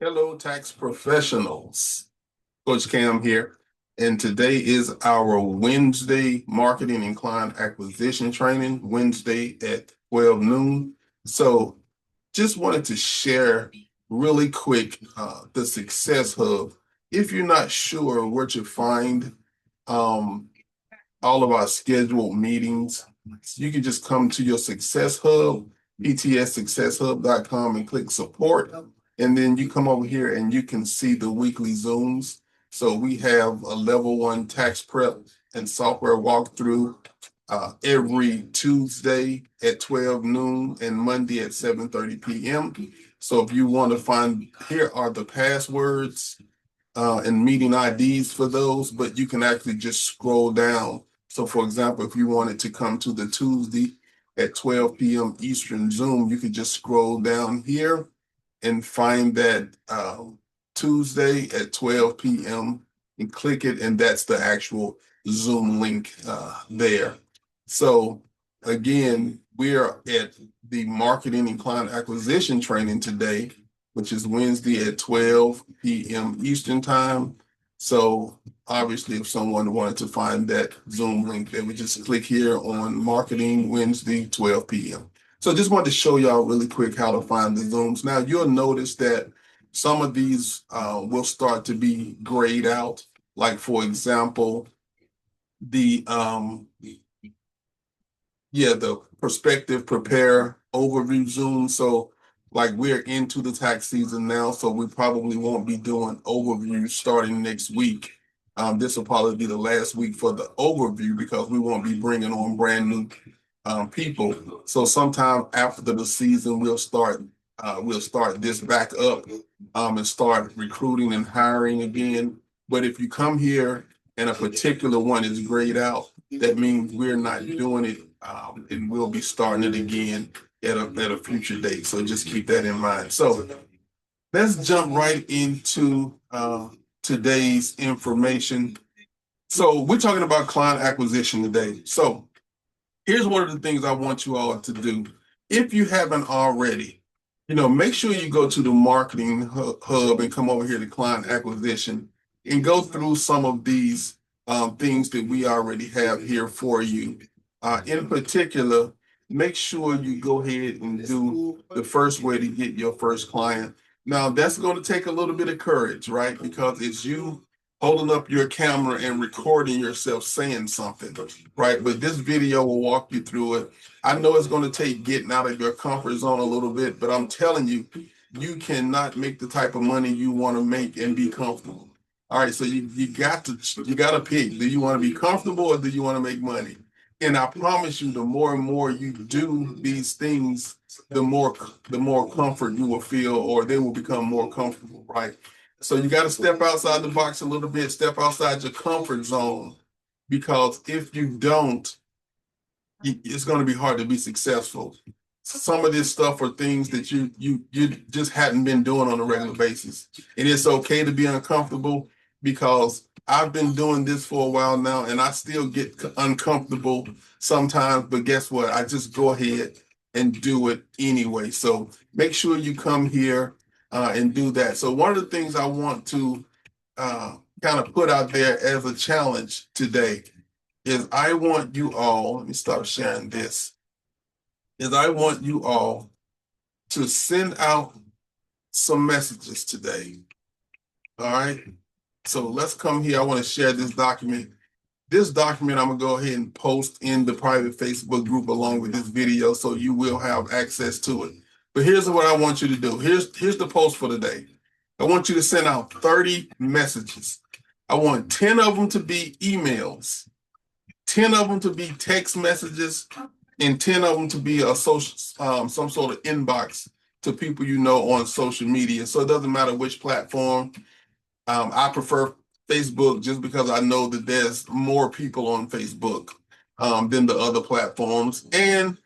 Hello, tax professionals. Coach Cam here, and today is our Wednesday marketing and client acquisition training, Wednesday at 12 noon. So just wanted to share really quick the Success Hub. If you're not sure where to find um, all of our scheduled meetings, you can just come to your Success Hub, ptssuccesshub.com, and click support. And then you come over here and you can see the weekly Zooms. So we have a level 1 tax prep and software walkthrough every Tuesday at 12 noon and Monday at 7:30 p.m. So if you want to find, here are the passwords and meeting IDs for those, but you can actually just scroll down. So for example, if you wanted to come to the Tuesday at 12 p.m. Eastern Zoom, you could just scroll down here and find that Tuesday at 12 p.m. and click it, and that's the actual Zoom link there. So again, we are at the marketing and client acquisition training today, which is Wednesday at 12 p.m. Eastern time. So obviously, if someone wanted to find that Zoom link, they would just click here on Marketing Wednesday, 12 p.m. So just wanted to show y'all really quick how to find the Zooms. Now, you'll notice that some of these will start to be grayed out. Like, for example, the Perspective Prepare Overview Zoom. So like we're into the tax season now, so we probably won't be doing overview starting next week. This will probably be the last week for the overview because we won't be bringing on brand new people. So sometime after the season, we'll start this back up and start recruiting and hiring again. But if you come here and a particular one is grayed out, that means we're not doing it, and we'll be starting it again at a future date. So just keep that in mind. So let's jump right into today's information. So we're talking about client acquisition today. So here's one of the things I want you all to do. If you haven't already, make sure you go to the marketing hub and come over here to client acquisition and go through some of these things that we already have here for you. In particular, make sure you go ahead and do the first way to get your first client. Now, that's going to take a little bit of courage, right? Because it's you holding up your camera and recording yourself saying something, right? But this video will walk you through it. I know it's going to take getting out of your comfort zone a little bit, but I'm telling you, you cannot make the type of money you want to make and be comfortable. All right, so you got to pick. Do you want to be comfortable or do you want to make money? And I promise you, the more and more you do these things, the more comfort you will feel, or they will become more comfortable, right? So you got to step outside the box a little bit, step outside your comfort zone, because if you don't, it's going to be hard to be successful. Some of this stuff are things that you just hadn't been doing on a regular basis. And it's okay to be uncomfortable, because I've been doing this for a while now and I still get uncomfortable sometimes, but guess what? I just go ahead and do it anyway. So make sure you come here and do that. So one of the things I want to kind of put out there as a challenge today is I want you all, let me stop sharing this, is I want you all to send out some messages today. All right. So let's come here. I want to share this document. This document I'm going to go ahead and post in the private Facebook group along with this video, so you will have access to it. But here's what I want you to do. Here's the post for today. I want you to send out 30 messages. I want 10 of them to be emails, 10 of them to be text messages, and 10 of them to be a social, some sort of inbox to people you know on social media. So it doesn't matter which platform. I prefer Facebook just because I know that there's more people on Facebook than the other platforms. And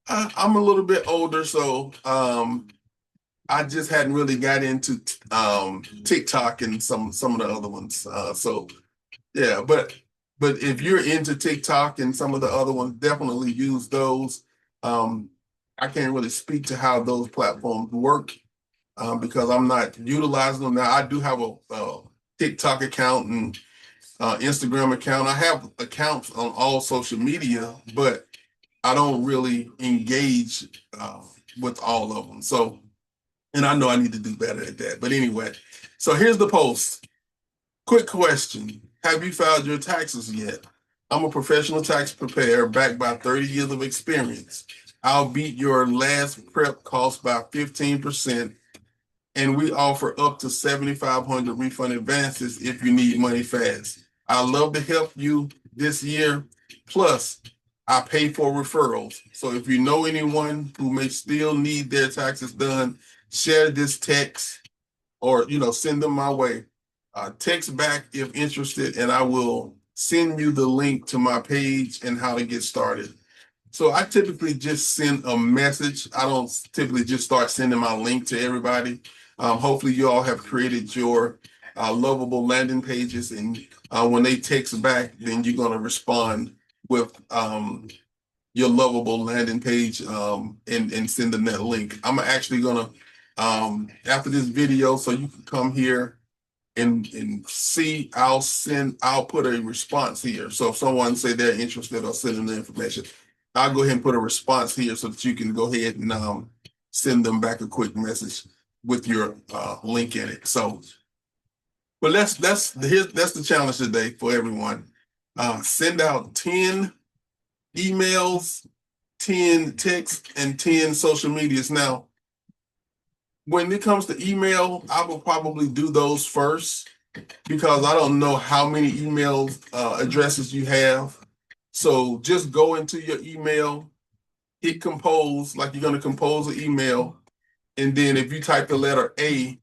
I'm a little bit older, so I just hadn't really got into TikTok and some of the other ones. So yeah, but if you're into TikTok and some of the other ones, definitely use those. I can't really speak to how those platforms work, because I'm not utilizing them now. I do have a TikTok account and Instagram account. I have accounts on all social media, but I don't really engage with all of them. So, and I know I need to do better at that. But anyway, so here's the post. Quick question. Have you filed your taxes yet? I'm a professional tax preparer backed by 30 years of experience. I'll beat your last prep cost by 15%, and we offer up to 7,500 refund advances if you need money fast. I love to help you this year. Plus, I pay for referrals. So if you know anyone who may still need their taxes done, share this text or send them my way. Text back if interested, and I will send you the link to my page and how to get started. So I typically just send a message. I don't typically just start sending my link to everybody. Hopefully you all have created your lovable landing pages, and when they text back, then you're going to respond with your lovable landing page and send them that link. I'm actually going to, after this video, so you can come here and see, I'll put a response here. So if someone say they're interested or send them the information, I'll go ahead and put a response here so that you can go ahead and send them back a quick message with your link in it. So, but that's the challenge today for everyone. Send out 10 emails, 10 texts, and 10 social medias. Now, when it comes to email, I will probably do those first because I don't know how many email addresses you have. So just go into your email, hit compose, like you're going to compose an email. And then if you type the letter A,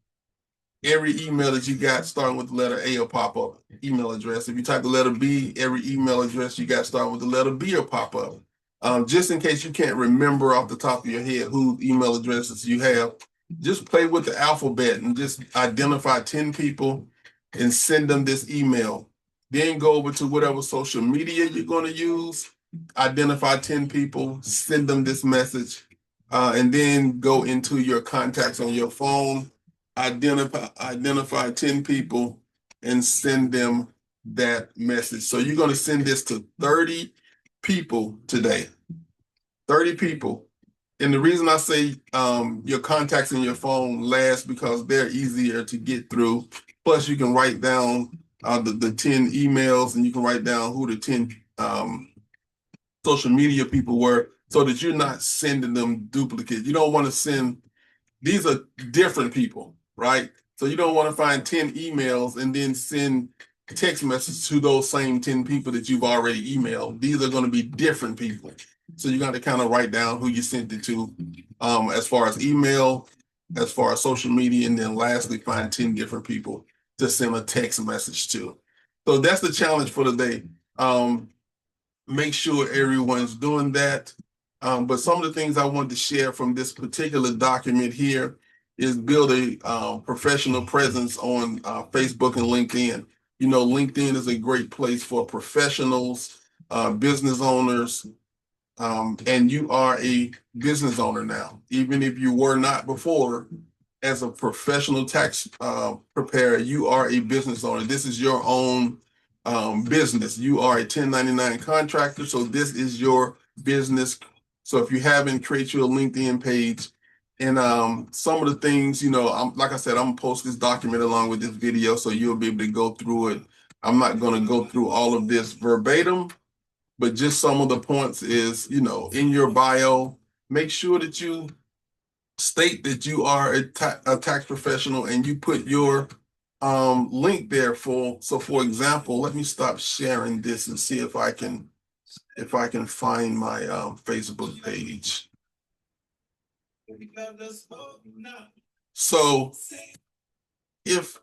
every email that you got starting with the letter A will pop up, email address. If you type the letter B, every email address you got starting with the letter B will pop up. Just in case you can't remember off the top of your head whose email addresses you have, just play with the alphabet and just identify 10 people and send them this email. Then go over to whatever social media you're going to use, identify 10 people, send them this message, and then go into your contacts on your phone, identify 10 people and send them that message. So you're going to send this to 30 people today. 30 people. And the reason I say your contacts in your phone last because they're easier to get through. Plus, you can write down the 10 emails and you can write down who the 10 social media people were so that you're not sending them duplicates. You don't want to send, these are different people, right? So you don't want to find 10 emails and then send text messages to those same 10 people that you've already emailed. These are going to be different people. So you got to kind of write down who you sent it to as far as email, as far as social media, and then lastly, find 10 different people to send a text message to. So that's the challenge for today. Make sure everyone's doing that. But some of the things I wanted to share from this particular document here is build a professional presence on Facebook and LinkedIn. You know, LinkedIn is a great place for professionals, business owners, and you are a business owner now. Even if you were not before, as a professional tax preparer, you are a business owner. This is your own business. You are a 1099 contractor, so this is your business. So if you haven't, create your LinkedIn page. And some of the things, like I said, I'm gonna post this document along with this video so you'll be able to go through it. I'm not gonna go through all of this verbatim, but just some of the points is, in your bio, make sure that you state that you are a tax professional and you put your link there for example, let me stop sharing this and see if I can find my Facebook page. So if,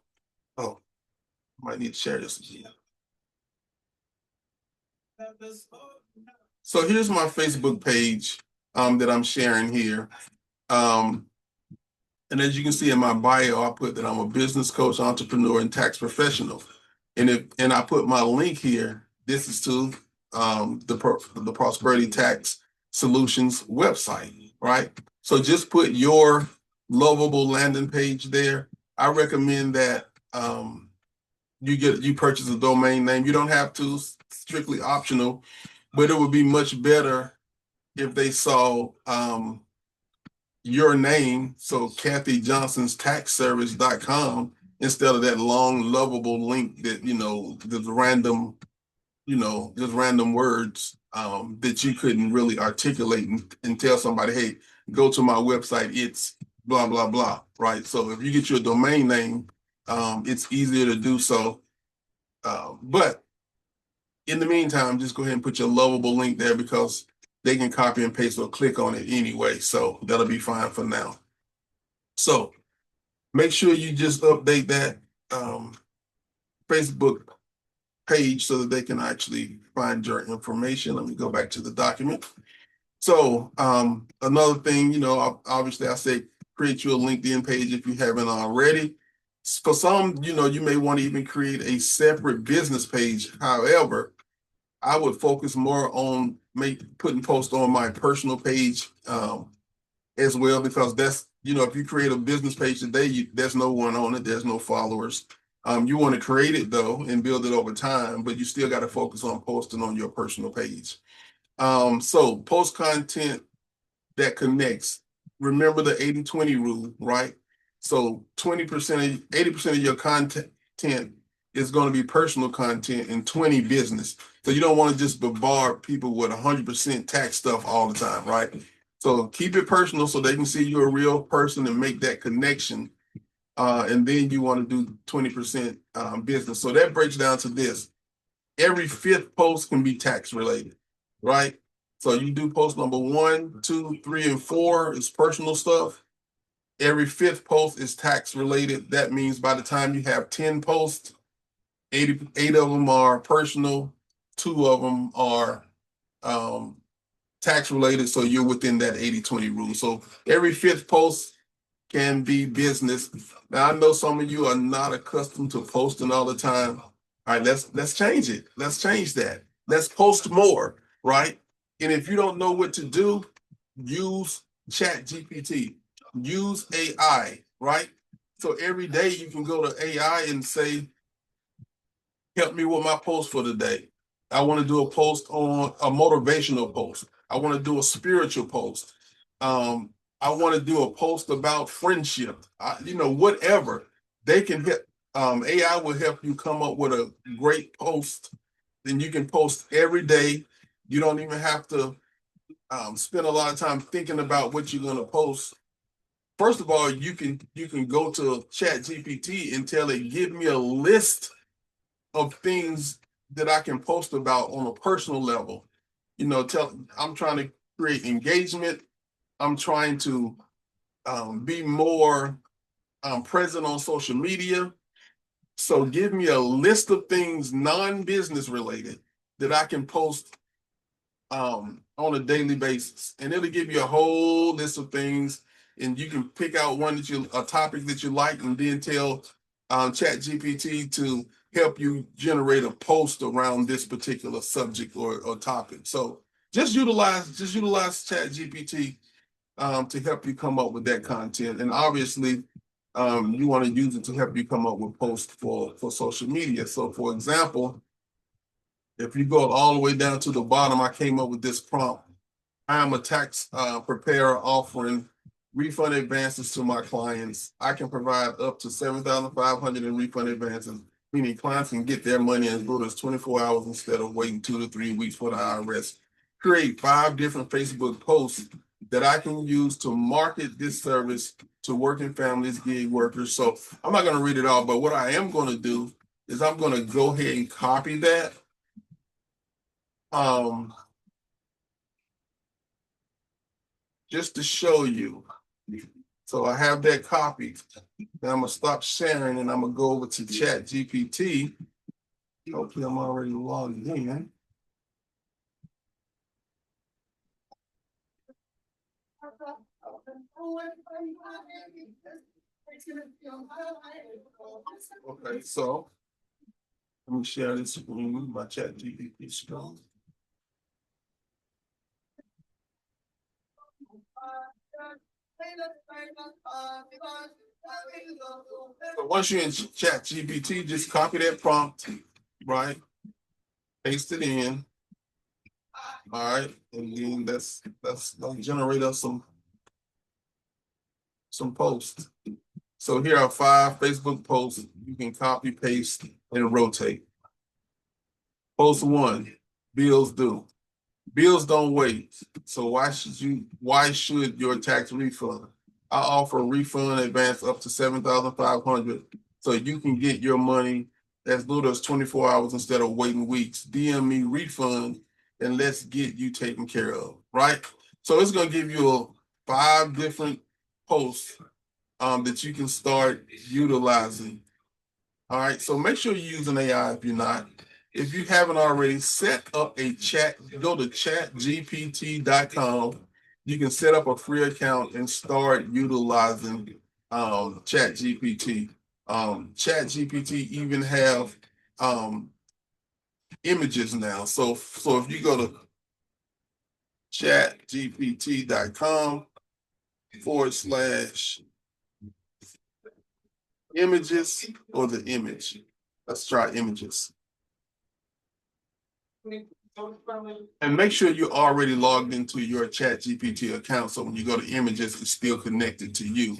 I might need to share this again. So here's my Facebook page that I'm sharing here. And as you can see in my bio, I put that I'm a business coach, entrepreneur, and tax professional. And I put my link here. This is to the Prosperity Tax Solutions website, right? So just put your lovable landing page there. I recommend that you purchase a domain name. You don't have to, strictly optional, but it would be much better if they saw your name, so Kathy Johnson's taxservice.com, instead of that long lovable link that there's random just random words that you couldn't really articulate and tell somebody, hey, go to my website, it's blah blah blah, right? So if you get your domain name, it's easier to do so. But in the meantime, just go ahead and put your lovable link there, because they can copy and paste or click on it anyway. So that'll be fine for now. So make sure you just update that Facebook page so that they can actually find your information. Let me go back to the document. So another thing, obviously I say create you a LinkedIn page if you haven't already. For some, you may want to even create a separate business page. However, I would focus more on putting posts on my personal page as well, because that's, if you create a business page today, there's no one on it, there's no followers. You want to create it though and build it over time, but you still got to focus on posting on your personal page. So post content that connects. Remember the 80-20 rule, right? So 80% of your content is going to be personal content and 20 business. So you don't want to just bombard people with 100% tax stuff all the time, right? So keep it personal so they can see you're a real person and make that connection. And then you want to do 20% business. So that breaks down to this. Every fifth post can be tax related, right? So you do post number 1, 2, 3, and 4 is personal stuff. Every fifth post is tax related. That means by the time you have 10 posts, 8 of them are personal, 2 of them are tax related. So you're within that 80-20 rule. So every fifth post can be business. Now I know some of you are not accustomed to posting all the time. All right, let's change it. Let's change that. Let's post more, right? And if you don't know what to do, use ChatGPT, use AI, right? So every day you can go to AI and say, help me with my post for the day. I want to do a post on a motivational post. I want to do a spiritual post. I want to do a post about friendship. Whatever they can hit. AI will help you come up with a great post. Then you can post every day. You don't even have to spend a lot of time thinking about what you're going to post. First of all, you can go to ChatGPT and tell it, give me a list of things that I can post about on a personal level. I'm trying to create engagement. I'm trying to be more present on social media. So give me a list of things non-business related that I can post on a daily basis, and it'll give you a whole list of things, and you can pick out a topic that you like, and then tell ChatGPT to help you generate a post around this particular subject or topic. So just utilize ChatGPT to help you come up with that content, and obviously you want to use it to help you come up with posts for social media. So for example, if you go all the way down to the bottom, I came up with this prompt. I am a tax preparer offering refund advances to my clients. I can provide up to $7,500 in refund advances, meaning clients can get their money in as little as 24 hours instead of waiting 2 to 3 weeks for the IRS. Create 5 different Facebook posts that I can use to market this service to working families, gig workers. So I'm not going to read it all, but what I am going to do is I'm going to go ahead and copy that. Just to show you. So I have that copied. Now I'm gonna stop sharing and I'm gonna go over to ChatGPT. Hopefully I'm already logged in. Okay, so let me share this screen with my ChatGPT screen. So once you're in Chat GPT, just copy that prompt, right? Paste it in. All right, and then that's gonna generate us some posts. So here are 5 Facebook posts you can copy, paste, and rotate. Post 1, bills due. Bills don't wait. So why should your tax refund? I offer a refund advance up to $7,500 so you can get your money as little as 24 hours instead of waiting weeks. DM me refund and let's get you taken care of, right? So it's gonna give you 5 different posts that you can start utilizing. All right, so make sure you're using AI if you're not. If you haven't already, set up a chat, go to chatgpt.com. You can set up a free account and start utilizing ChatGPT. ChatGPT even have images now. So if you go to chatgpt.com/images or the image. Let's try images. And make sure you're already logged into your ChatGPT account. So when you go to images, it's still connected to you.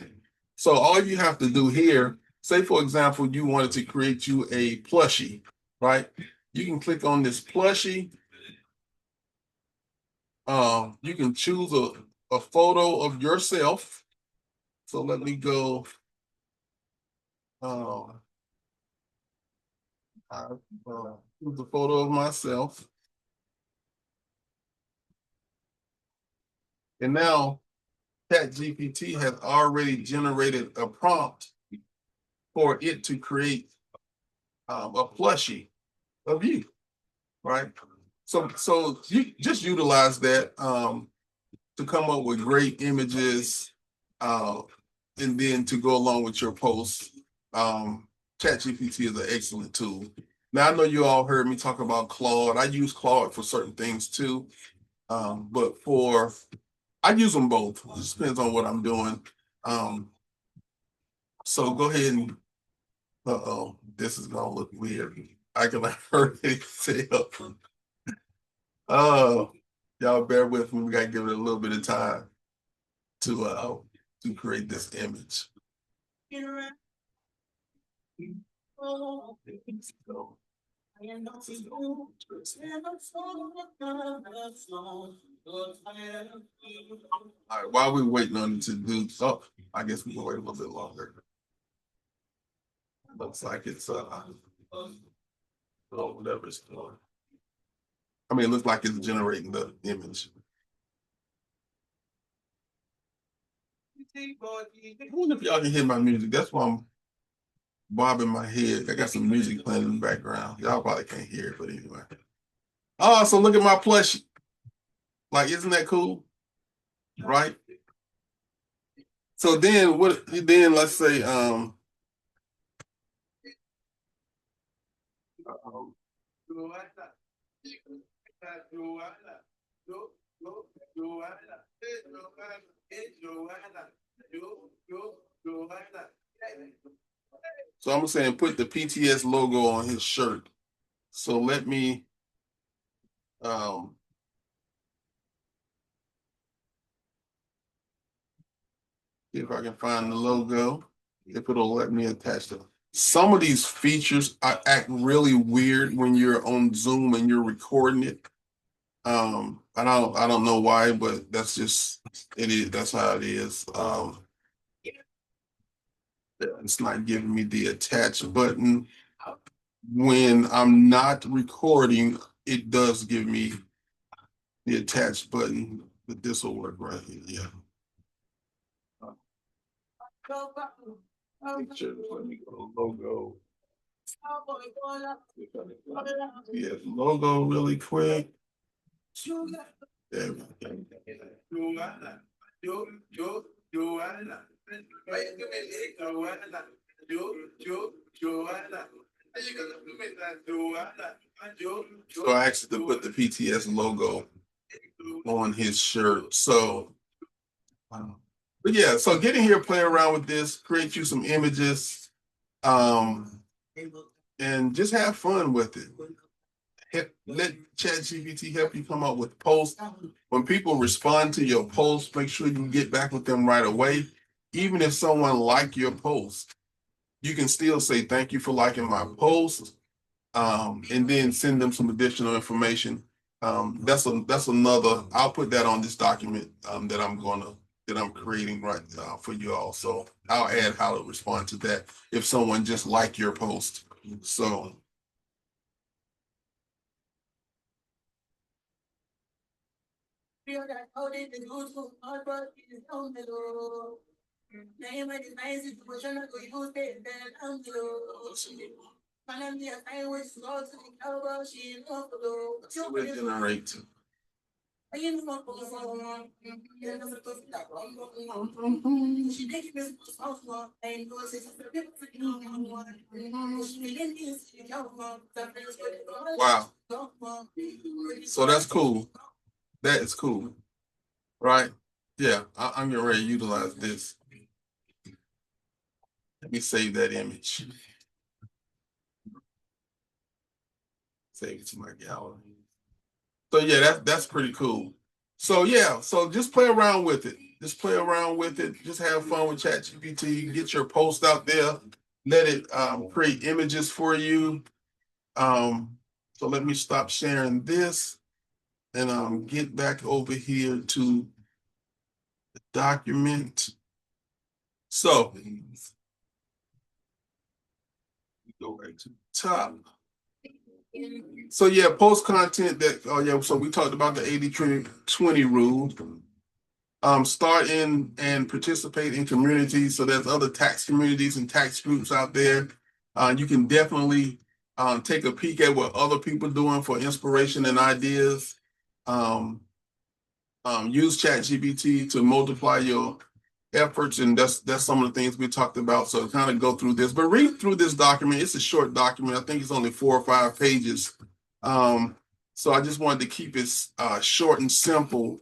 So all you have to do here, say for example, you wanted to create you a plushie, right? You can click on this plushie. You can choose a photo of yourself. So let me go. Choose a photo of myself. And now ChatGPT has already generated a prompt for it to create a plushie of you, right? So you just utilize that to come up with great images, and then to go along with your posts. ChatGPT is an excellent tool. Now I know you all heard me talk about Claude. I use Claude for certain things too, but I use them both. It just depends on what I'm doing. So go ahead and this is gonna look weird. I can already tell. Y'all bear with me. We gotta give it a little bit of time to create this image. All right, while we're waiting on it to do so, I guess we can wait a little bit longer. Looks like it's whatever it's doing. I mean, it looks like it's generating the image. I wonder if y'all can hear my music. That's why I'm bobbing my head. I got some music playing in the background. Y'all probably can't hear it, but anyway. Oh, so look at my plushie. Like, isn't that cool? Right? So then let's say so I'm saying put the PTS logo on his shirt. So let me see if I can find the logo. If it'll let me attach it. Some of these features act really weird when you're on Zoom and you're recording it. I don't know why, but that's just it is. That's how it is. It's not giving me the attach button. When I'm not recording, it does give me the attach button, but this will work right here. Yeah. Picture, let me go logo. Yeah, logo really quick. There we go. So I actually put the PTS logo on his shirt. So But yeah, so get in here, play around with this, create you some images, um, and just have fun with it. Let ChatGPT help you come up with posts. When people respond to your post, make sure you get back with them right away. Even if someone like your post, you can still say thank you for liking my post, and then send them some additional information. That's another. I'll put that on this document that I'm creating right for you all. So I'll add how to respond to that if someone just like your post. So generate. Wow. So that's cool. That is cool. Right? Yeah, I'm getting ready to utilize this. Let me save that image. Save it to my gallery. So yeah, that's pretty cool. So yeah, so just play around with it. Just play around with it. Just have fun with ChatGPT. Get your post out there. Let it create images for you. So let me stop sharing this and get back over here to the document. So go right to the top. So yeah, post content that oh yeah, so we talked about the 80-20 rule. Start in and participate in communities. So there's other tax communities and tax groups out there. You can definitely take a peek at what other people are doing for inspiration and ideas. Um, use ChatGPT to multiply your efforts, and that's some of the things we talked about. So kind of go through this, but read through this document. It's a short document. I think it's only 4 or 5 pages. So I just wanted to keep it short and simple,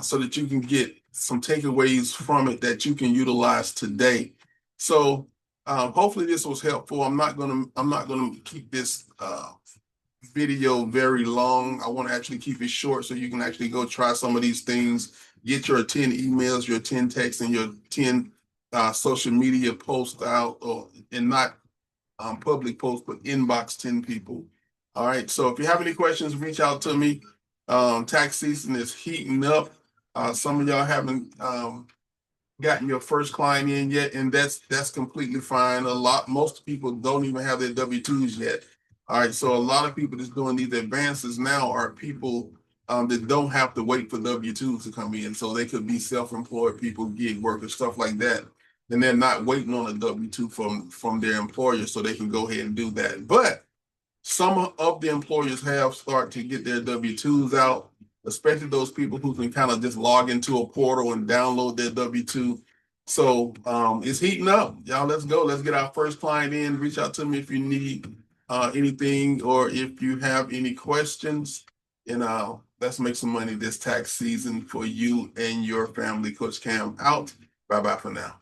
so that you can get some takeaways from it that you can utilize today. So hopefully this was helpful. I'm not gonna keep this video very long. I want to actually keep it short so you can actually go try some of these things. Get your 10 emails, your 10 texts, and your 10 social media posts out, and not public posts, but inbox 10 people. All right. So if you have any questions, reach out to me. Tax season is heating up. Some of y'all haven't gotten your first client in yet, and that's completely fine. Most people don't even have their W-2s yet. All right, so a lot of people that's doing these advances now are people that don't have to wait for W-2s to come in. So they could be self-employed people, gig workers, stuff like that. And they're not waiting on a W-2 from their employer, so they can go ahead and do that. But some of the employers have started to get their W-2s out, especially those people who can kind of just log into a portal and download their W-2. So it's heating up. Y'all, let's go. Let's get our first client in. Reach out to me if you need anything, or if you have any questions. And let's make some money this tax season for you and your family. Coach Cam out. Bye-bye for now.